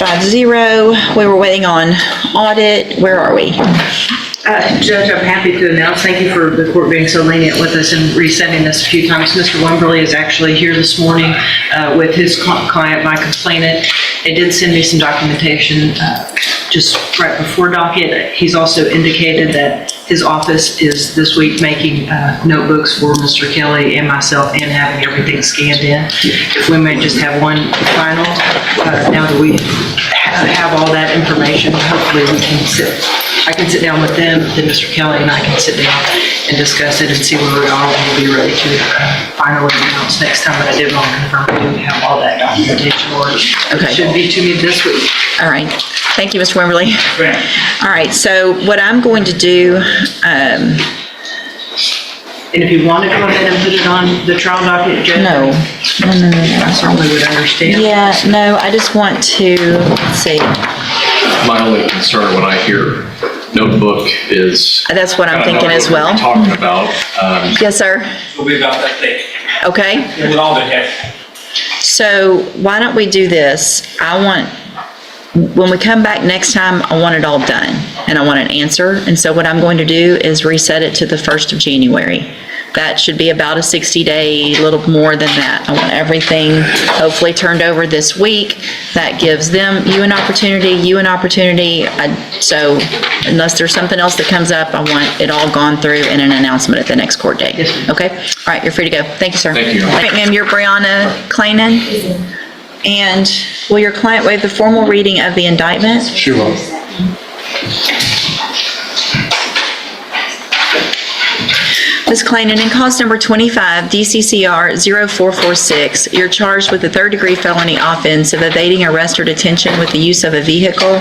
5-0. We were waiting on audit. Where are we? Judge, I'm happy to announce, thank you for the court being so lenient with us and resending this a few times. Mr. Wimberly is actually here this morning with his client, my complainant. They did send me some documentation just right before docket. He's also indicated that his office is this week making notebooks for Mr. Kelly and myself and having everything scanned in. If we may just have one final, now that we have all that information, hopefully we can I can sit down with them, then Mr. Kelly and I can sit down and discuss it and see where we are, and we'll be ready to finally announce next time. But I did want to confirm we do have all that documentation, or it should be to me this week. All right. Thank you, Mr. Wimberly. All right. So what I'm going to do, and if you want to go ahead and put it on the trial docket, Judge, no. I certainly would understand. Yeah, no, I just want to, let's see. My only concern when I hear notebook is... That's what I'm thinking as well. What we're talking about. Yes, sir. It'll be about that thick. Okay. With all the head. So why don't we do this? When we come back next time, I want it all done and I want an answer. And so what I'm going to do is reset it to the 1st of January. That should be about a 60-day, a little more than that. I want everything hopefully turned over this week. That gives you an opportunity. So unless there's something else that comes up, I want it all gone through in an announcement at the next court date. Yes, ma'am. Okay? All right, you're free to go. Thank you, sir. Thank you. All right, ma'am, you're Brianna Kleinan. And will your client waive the formal reading of the indictment? She will. Ms. Kleinan, in cause number 25, DCCR 0446, you're charged with a third-degree felony offense of evading arrest or detention with the use of a vehicle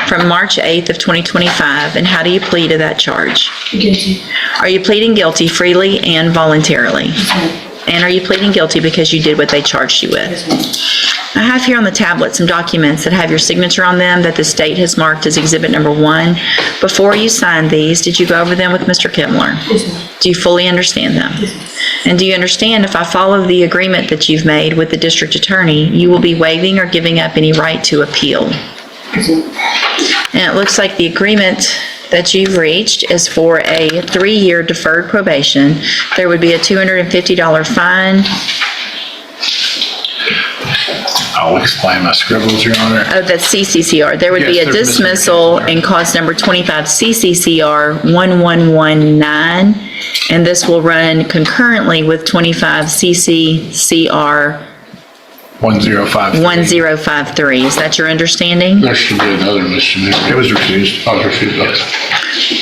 from March 8th of 2025. And how do you plead to that charge? Guilty. Are you pleading guilty freely and voluntarily? Yes, ma'am. And are you pleading guilty because you did what they charged you with? Yes, ma'am. I have here on the tablet some documents that have your signature on them that the state has marked as exhibit number 1. Before you signed these, did you go over them with Mr. Kittler? Yes, ma'am. Do you fully understand them? Yes, ma'am. And do you understand if I follow the agreement that you've made with the district attorney, you will be waiving or giving up any right to appeal? Yes, ma'am. And it looks like the agreement that you've reached is for a 3-year deferred probation. There would be a $250 fine. I'll explain my scribbles, Your Honor. Oh, that's CCCR. There would be Yes, a there's dismissal in cause number 25 CCCR 1119, and this will run concurrently with 25 CCCR 1053. 1053. Is that your understanding? There should be another misdemeanor. It was refused. I was refused those.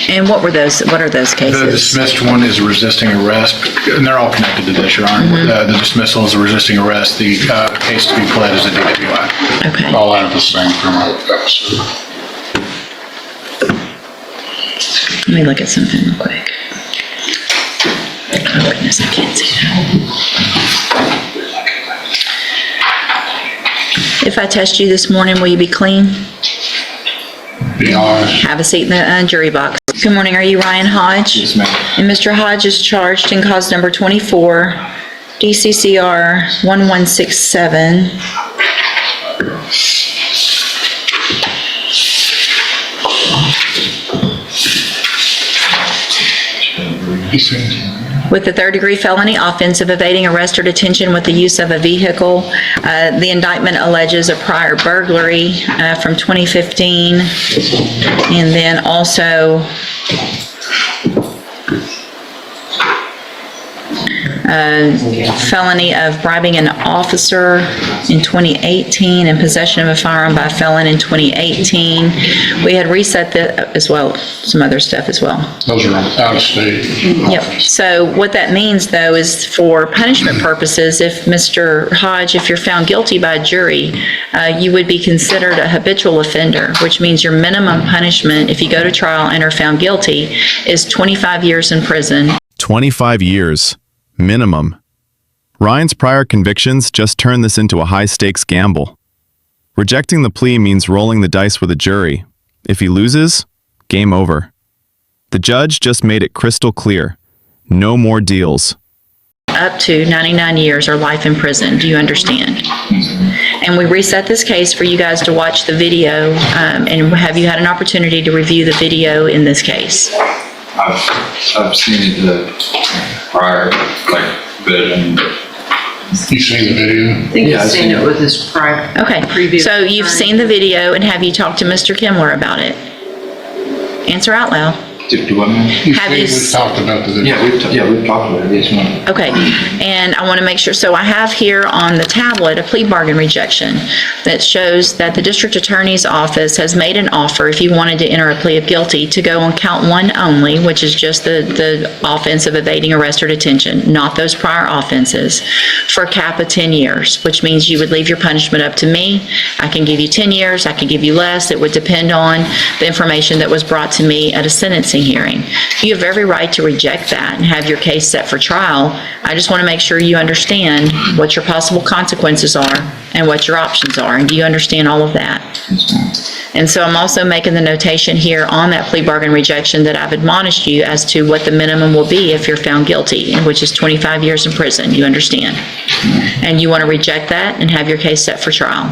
And what are those The cases? dismissed one is resisting arrest, and they're all connected to this, Your Honor. Mm-hmm. The dismissal is a resisting arrest. The case to be pled is a DWI. Okay. All out of the same criminal episode. Let me look at something real quick. Oh goodness, I can't see that. If I test you this morning, will you be clean? Be honest. Have a seat in the jury box. Good morning, are you Ryan Hodge? Yes, ma'am. And Mr. Hodge is charged in cause number 24, DCCR 1167. With the third-degree felony offense of evading arrest or detention with the use of a vehicle. The indictment alleges a prior burglary from 2015, and then also felony of bribing an officer in 2018 and possession of a firearm by a felon in 2018. We had reset that as well, some other stuff as well. Those are out of state. Yep. So what that means, though, is for punishment purposes, if Mr. Hodge, if you're found guilty by a jury, you would be considered a habitual offender, which means your minimum punishment, if you go to trial and are found guilty, is 25 years in prison. 25 years. Minimum. Ryan's prior convictions just turned this into a high-stakes gamble. Rejecting the plea means rolling the dice with a jury. If he loses, game over. The judge just made it crystal clear. No more deals. Up to 99 years or life in prison. Do you understand? And we reset this case for you guys to watch the video, and have you had an opportunity to review the video in this case? I've seen the prior, version. You seen the video? I think Yeah, he's I've seen seen it it. with his Okay, previous. so you've attorney. seen the video, and have you talked to Mr. Kimmler about it? Answer out loud. Do I know? Have you We've talked about the video. We've talked about it, yes, ma'am. Okay, and I want to make sure, so I have here on the tablet a plea bargain rejection that shows that the district attorney's office has made an offer, if you wanted to enter a plea of guilty, to go on count one only, which is just the offense of evading arrest or detention, not those prior offenses, for a cap of 10 years, which means you would leave your punishment up to me. I can give you 10 years, I can give you less. It would depend on the information that was brought to me at a sentencing hearing. You have every right to reject that and have your case set for trial. I just want to make sure you understand what your possible consequences are and what your options are. And do you understand all of that? Yes, ma'am. And so I'm also making the notation here on that plea bargain rejection that I've admonished you as to what the minimum will be if you're found guilty, which is 25 years in prison. You understand? And you want to reject that and have your case set for trial.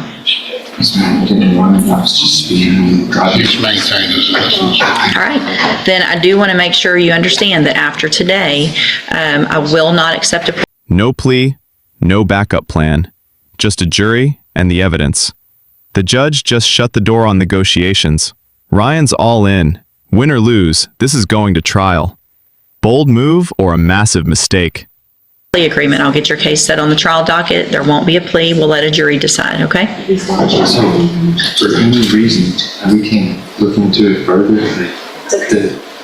Yes, ma'am. I didn't run it, I was just speeding, driving. Just maintain his innocence. All right, then I do want to make sure you understand that after today, I will not accept a No plea, no backup plan, just a jury and the evidence. The judge just shut the door on negotiations. Ryan's all in. Win or lose, this is going to trial. Bold move or a massive mistake. plea agreement. I'll get your case set on the trial docket. There won't be a plea. We'll let a jury decide, okay? So, for any reason, we can look into it further,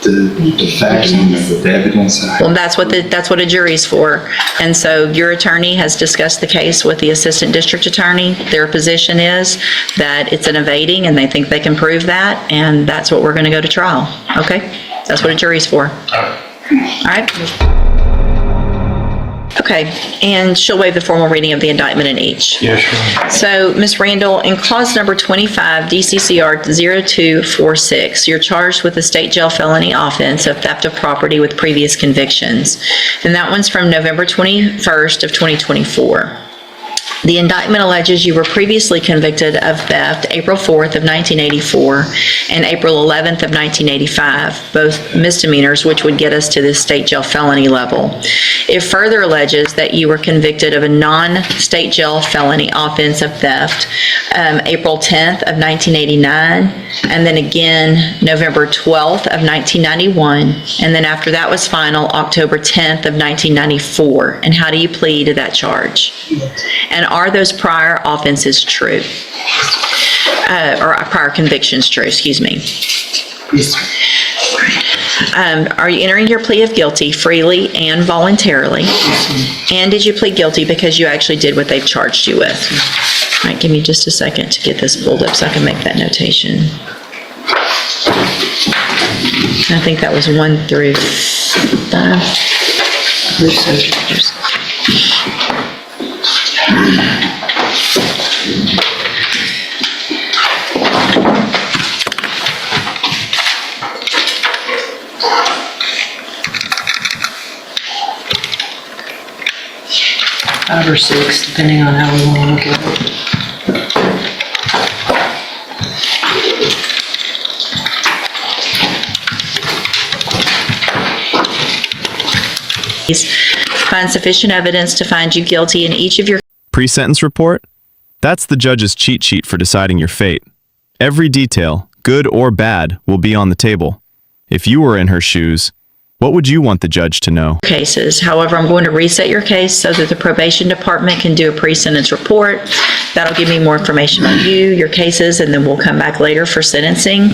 the facts and the evidence. Well, that's what a jury's for. And so your attorney has discussed the case with the assistant district attorney. Their position is that it's an evading and they think they can prove that, and that's what we're going to go to trial, okay? That's what a jury's for. All right? Okay, and she'll waive the formal reading of the indictment in each. Yes, sure. So, Ms. Randall, in clause number 25, DCCR 0246, you're charged with a state jail felony offense of theft of property with previous convictions. And that one's from November 21st of 2024. The indictment alleges you were previously convicted of theft April 4th of 1984 and April 11th of 1985, both misdemeanors, which would get us to this state jail felony level. It further alleges that you were convicted of a non-state jail felony offense of theft April 10th of 1989, and then again November 12th of 1991, and then after that was final, October 10th of 1994. And how do you plead to that charge? And are those prior offenses true? Or prior convictions true, excuse me. Are you entering your plea of guilty freely and voluntarily? And did you plead guilty because you actually did what they've charged you with? All right, give me just a second to get this pulled up so I can make that notation. I think that was 1 through 5. Five or six, depending on how we want to look at it. Find sufficient evidence to find you guilty in each of your Pre-sentence report? That's the judge's cheat sheet for deciding your fate. Every detail, good or bad, will be on the table. If you were in her shoes, what would you want the judge to know? cases. However, I'm going to reset your case so that the probation department can do a pre-sentence report. That'll give me more information on you, your cases, and then we'll come back later for sentencing.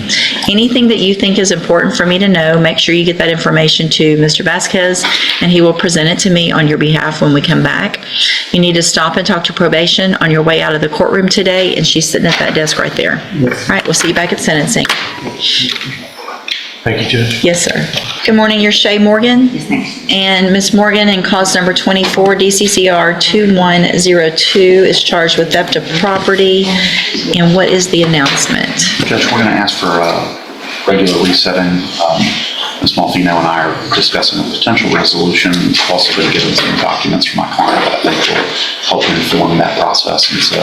Anything that you think is important for me to know, make sure you get that information to Mr. Vasquez, and he will present it to me on your behalf when we come back. You need to stop and talk to probation on your way out of the courtroom today, and she's sitting at that desk right there. All right, we'll see you back at sentencing. Thank you, Judge. Yes, sir. Good morning, you're Shay Morgan? Yes, ma'am. And Ms. Morgan, in cause number 24, DCCR 2102, is charged with theft of property. And what is the announcement? Judge, we're going to ask for a regular resetting. Ms. Malfino and I are discussing a potential resolution. Also going to get some documents from my client that I think will help inform that process. And so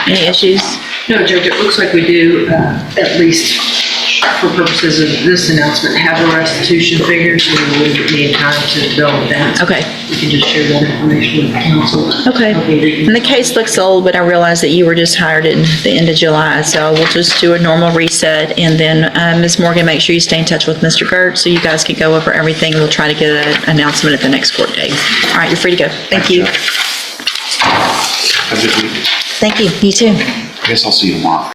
Any issues? No, Judge, it looks like we do, at least for purposes of this announcement, have the restitution figures, so we wouldn't need time to develop that. Okay. We can just share that information with the council. Okay. And the case looks old, but I realize that you were just hired at the end of July, so we'll just do a normal reset. And then, Ms. Morgan, make sure you stay in touch with Mr. Gert so you guys can go over everything. We'll try to get an announcement at the next court date. All right, you're free to go. Thank you. Have a good week. Thank you. You too. I guess I'll see you tomorrow.